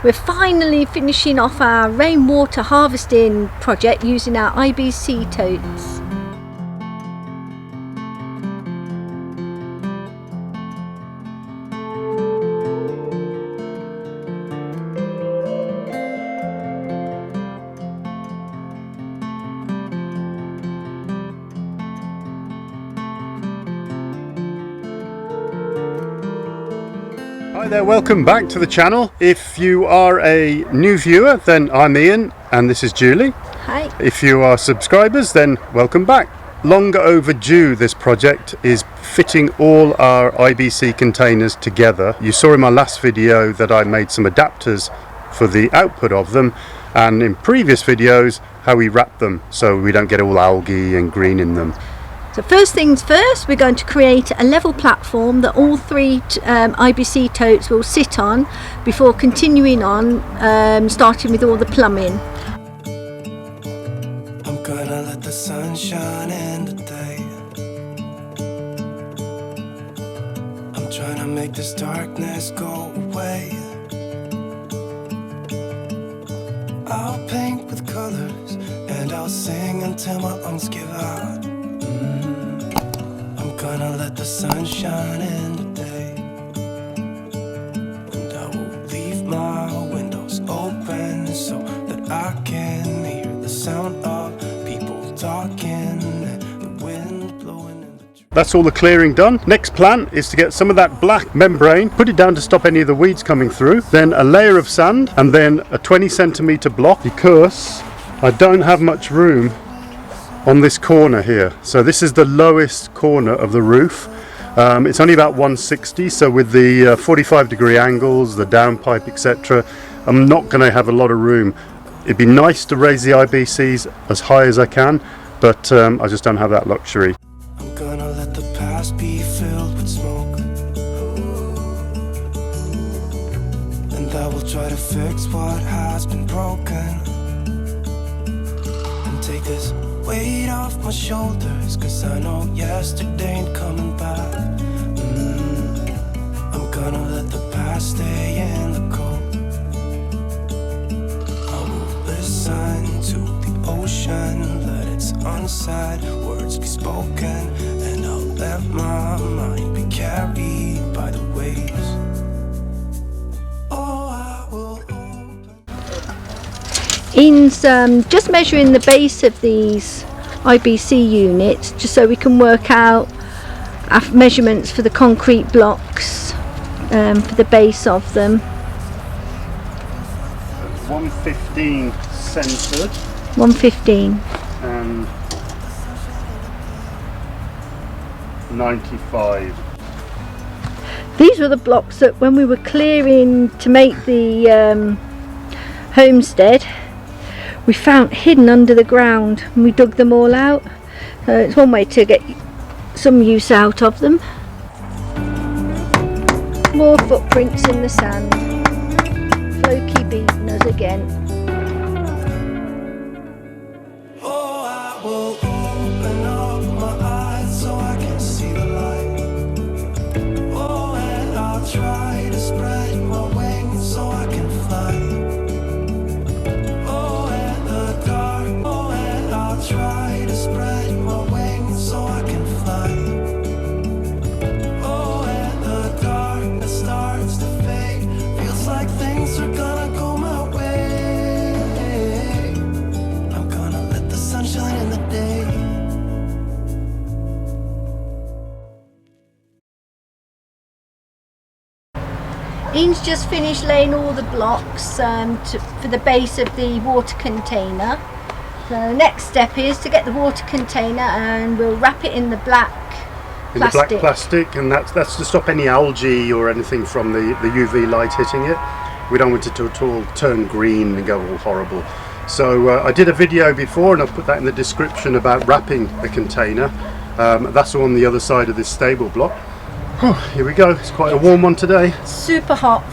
We're finally finishing off our rainwater harvesting project using our IBC totes. Hi there, welcome back to the channel. If you are a new viewer, then I'm Ian and this is Julie. Hi. If you are subscribers, then welcome back. Long overdue, this project is fitting all our IBC containers together. You saw in my last video that I made some adapters for the output of them, and in previous videos how we wrap them so we don't get all algae and green in them. So first things first, we're going to create a level platform that all three IBC totes will sit on before continuing on, starting with all the plumbing. I'm gonna let the sun shine in today. I'm trying to make this darkness go away. I'll paint with colors and I'll sing until my lungs give out. I'm gonna let the sun shine in today, and I will leave my windows open so that I can hear the sound of people talking and the wind blowing in the trees. That's all the clearing done. Next plan is to get some of that black membrane, put it down to stop any of the weeds coming through, then a layer of sand, and then a 20cm block, because I don't have much room on this corner here. So this is the lowest corner of the roof. It's only about 160, so with the 45-degree angles, the downpipe, etc., I'm not going to have a lot of room. It'd be nice to raise the IBCs as high as I can, but I just don't have that luxury. I'm gonna let the past be filled with smoke, and I will try to fix what has been broken, and take this weight off my shoulders, cause I know yesterday ain't coming back. I'm gonna let the past stay in the cold. I will listen to the ocean, let its unsaid words be spoken, and I'll let my mind be carried by the waves. Oh, I will open. Ian's just measuring the base of these IBC units just so we can work out our measurements for the concrete blocks for the base of them. 115 centered 115 and 95. These were the blocks that when we were clearing to make the homestead we found hidden under the ground, and we dug them all out. It's one way to get some use out of them. More footprints in the sand. Floki beating us again. Oh, I will open up my eyes so I can see the light. Oh, and I'll try to spread my wings so I can fly. Try to spread my wings so I can fly. Oh, and the darkness starts to fade. Feels like things are gonna go my way. I'm gonna let the sun shine in the day. Ian's just finished laying all the blocks for the base of the water container. So the next step is to get the water container and we'll wrap it in the black plastic. In the black plastic, and that's to stop any algae or anything from the UV light hitting it. We don't want it to at all turn green and go all horrible. So I did a video before and I'll put that in the description about wrapping a container. That's on the other side of this stable block. Oh, here we go, it's quite a warm one today. Super hot.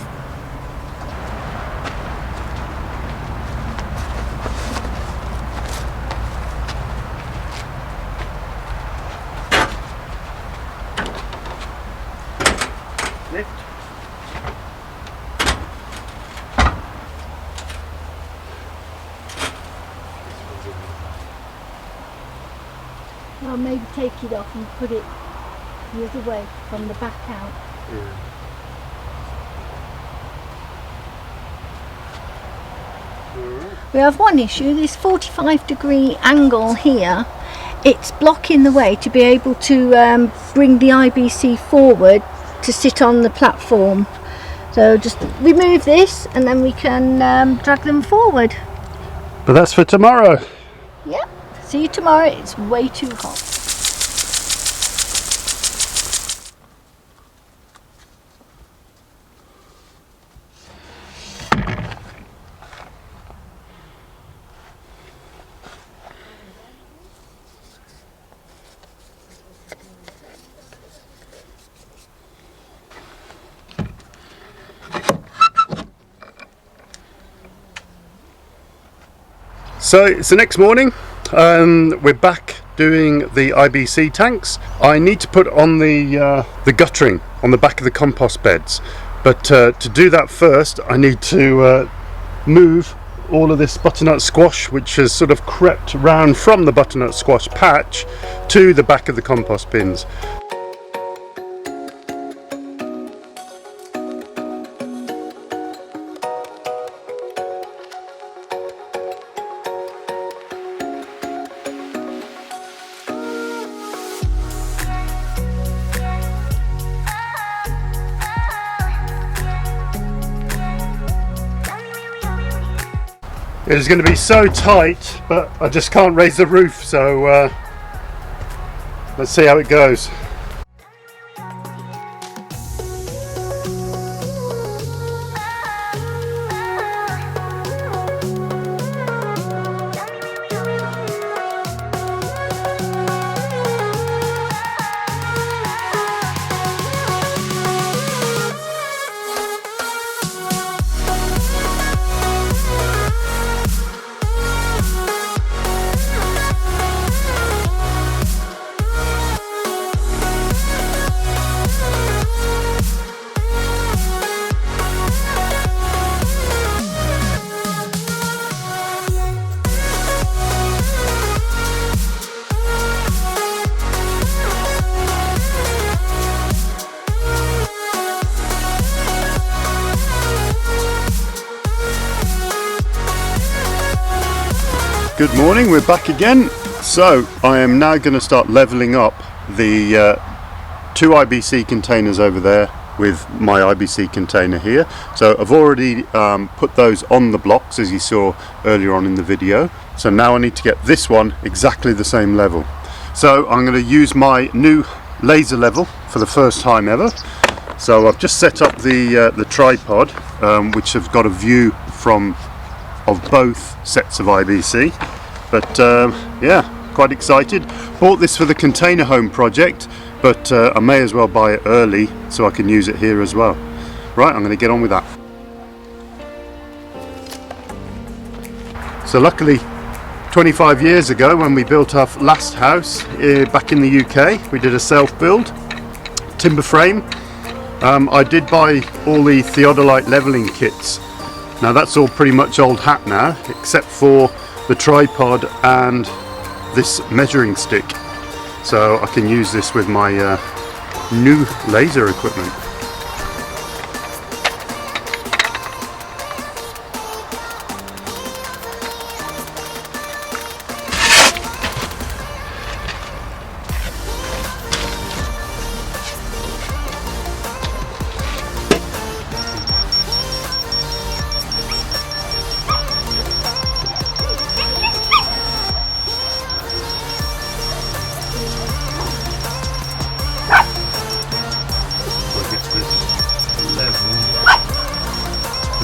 I'll maybe take it off and put it the other way from the back out. Yeah. We have one issue, this 45-degree angle here, it's blocking the way to be able to bring the IBC forward to sit on the platform. So just remove this and then we can drag them forward. But that's for tomorrow. Yep, see you tomorrow, it's way too hot. So it's the next morning, we're back doing the IBC tanks. I need to put on the guttering on the back of the compost beds, but to do that first I need to move all of this butternut squash, which has sort of crept round from the butternut squash patch to the back of the compost bins. It is going to be so tight, but I just can't raise the roof, so let's see how it goes. Good morning, we're back again. So I am now going to start leveling up the two IBC containers over there with my IBC container here. So I've already put those on the blocks as you saw earlier on in the video. So now I need to get this one exactly the same level. So I'm going to use my new laser level for the first time ever. So I've just set up the tripod, which have got a view of both sets of IBC, but yeah, quite excited. Bought this for the container home project, but I may as well buy it early so I can use it here as well. Right, I'm going to get on with that. So luckily 25 years ago when we built our last house back in the UK, we did a self-build timber frame. I did buy all the theodolite leveling kits. Now that's all pretty much old hat now, except for the tripod and this measuring stick. So I can use this with my new laser equipment.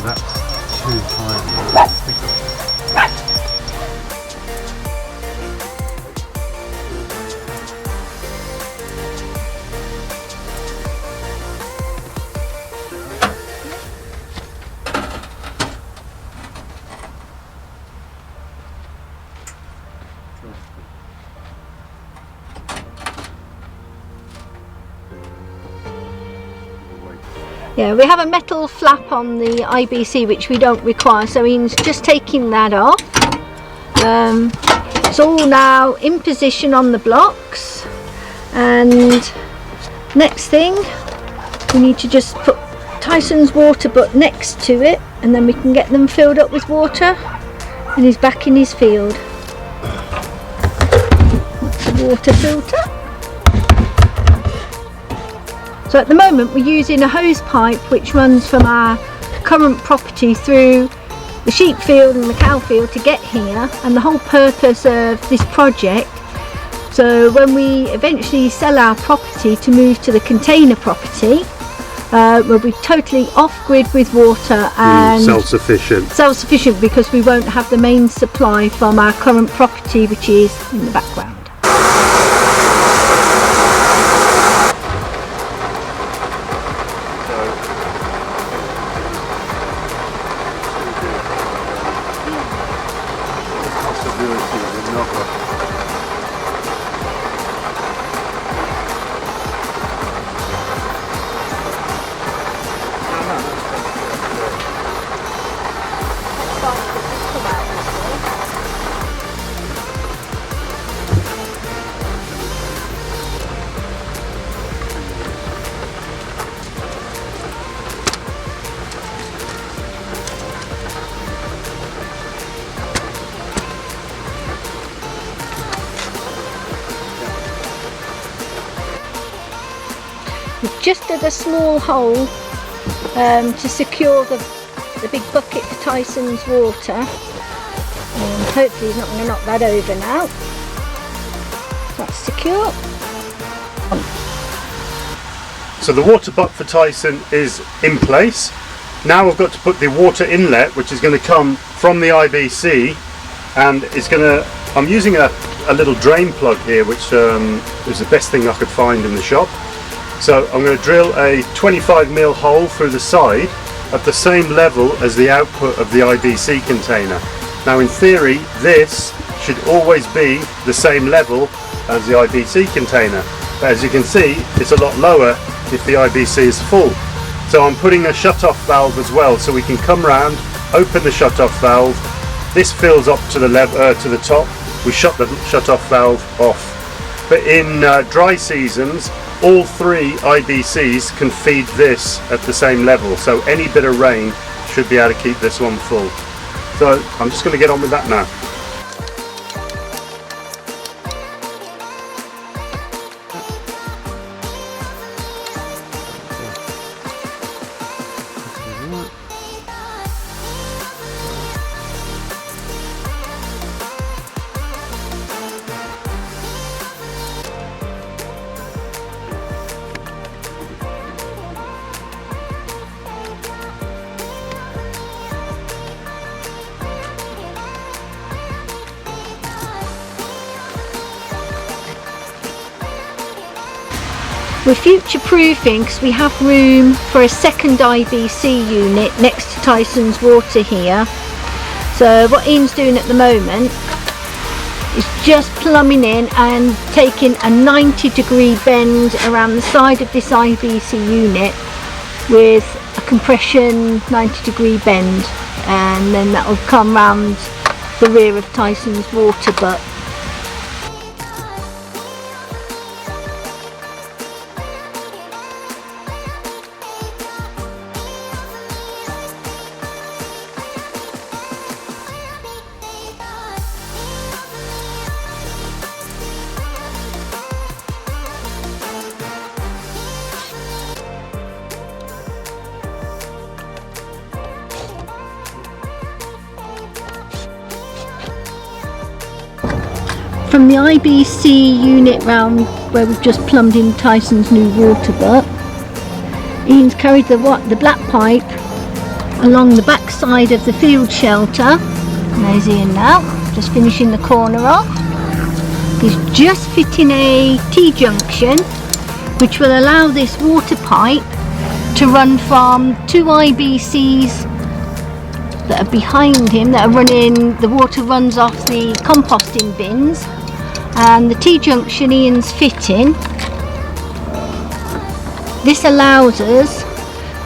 That's too high. Yeah, we have a metal flap on the IBC which we don't require, so Ian's just taking that off. It's all now in position on the blocks, and next thing we need to just put Tyson's water butt next to it, and then we can get them filled up with water, and he's back in his field. That's the water filter. So at the moment we're using a hose pipe which runs from our current property through the sheep field and the cow field to get here, and the whole purpose of this project, so when we eventually sell our property to move to the container property, we'll be totally off-grid with water and self-sufficient, because we won't have the main supply from our current property, which is in the background. We've just dug a small hole to secure the big bucket for Tyson's water. Hopefully he's not going to knock that over now. That's secure. So the water butt for Tyson is in place. Now I've got to put the water inlet, which is going to come from the IBC, and it's going to, I'm using a little drain plug here, which is the best thing I could find in the shop. So I'm going to drill a 25mm hole through the side at the same level as the output of the IBC container. Now in theory this should always be the same level as the IBC container, but as you can see it's a lot lower if the IBC is full. So I'm putting a shut-off valve as well, so we can come round, open the shut-off valve, this fills up to the top, we shut the shut-off valve off. But in dry seasons all three IBCs can feed this at the same level, so any bit of rain should be able to keep this one full. So I'm just going to get on with that now. We're future proofing because we have room for a second IBC unit next to Tyson's water here. So what Ian's doing at the moment is just plumbing in and taking a 90-degree bend around the side of this IBC unit with a compression 90-degree bend, and then that will come round the rear of Tyson's water butt. From the IBC unit round where we've just plumbed in Tyson's new water butt, Ian's carried the black pipe along the back side of the field shelter. There's Ian now, just finishing the corner off. He's just fitting a Tjunction which will allow this water pipe to run from two IBCs that are behind him, that are running, the water runs off the composting bins, and the Tjunction Ian's fitting. This allows us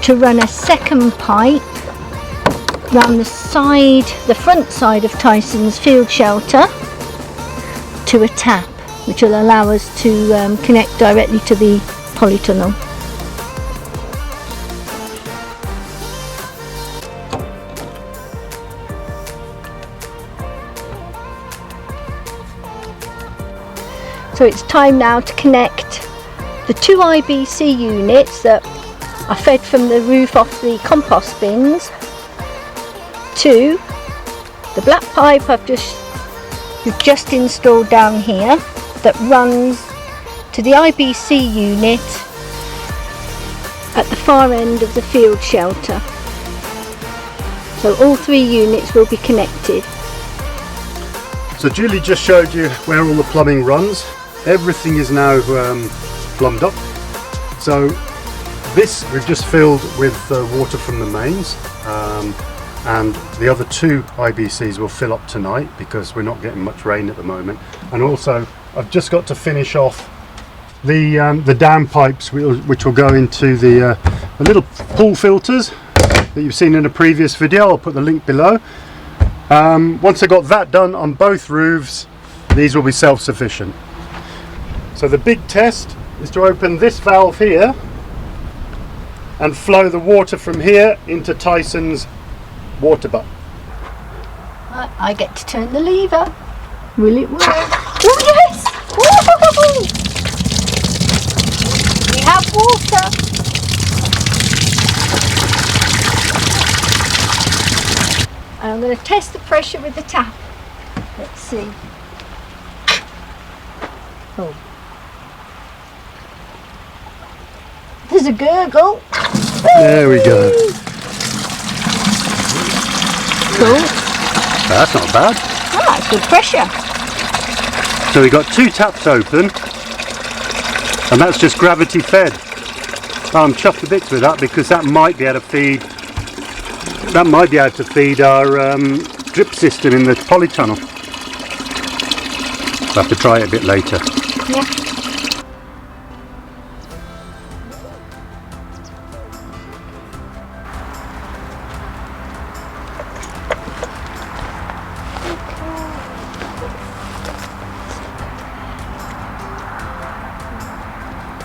to run a second pipe round the front side of Tyson's field shelter, to a tap, which will allow us to connect directly to the polytunnel. So it's time now to connect the 2 IBC units that are fed from the roof off the compost bins to the black pipe we've just installed down here that runs to the IBC unit at the far end of the field shelter. So all 3 units will be connected. So Julie just showed you where all the plumbing runs. Everything is now plumbed up. So this we've just filled with water from the mains, and the other 2 IBCs will fill up tonight because we're not getting much rain at the moment. And also I've just got to finish off the dam pipes which will go into the little pool filters that you've seen in a previous video. I'll put the link below. Once I got that done on both roofs, these will be self-sufficient. So the big test is to open this valve here and flow the water from here into Tyson's water butt. I get to turn the lever. Will it work? Oh yes! Woo! We have water. And I'm going to test the pressure with the tap. Let's see. Oh. There's a gurgle. There we go. Cool. That's not bad. Oh, that's good pressure. So we've got 2 taps open, and that's just gravity fed. I'm chuffed to bits with that because that might be able to feed. That might be able to feed our drip system in the polytunnel. We'll have to try it a bit later. Yeah.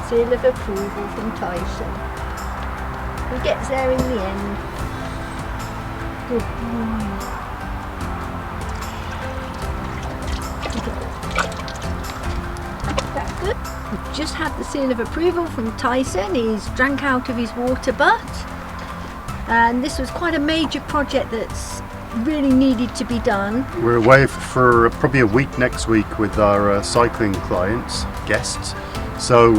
Seal of approval from Tyson. He gets there in the end. Good boy. That's good. We've just had the seal of approval from Tyson. He's drank out of his water butt. And this was quite a major project that's really needed to be done. We're away for probably a week next week with our cycling clients, guests. So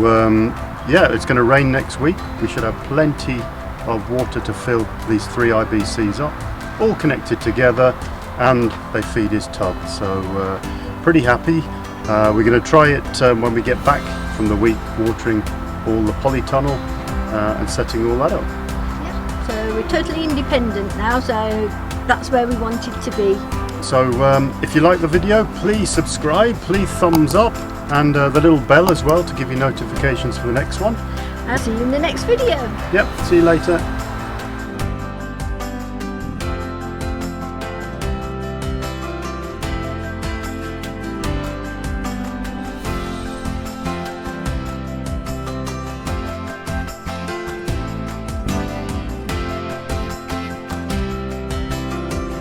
yeah, it's going to rain next week. We should have plenty of water to fill these 3 IBCs up, all connected together, and they feed his tub. So pretty happy. We're going to try it when we get back from the week, watering all the polytunnel and setting all that up. Yep. So we're totally independent now, so that's where we wanted to be. So if you like the video, please subscribe, please thumbs up, and the little bell as well to give you notifications for the next one. I'll see you in the next video. Yep, see you later.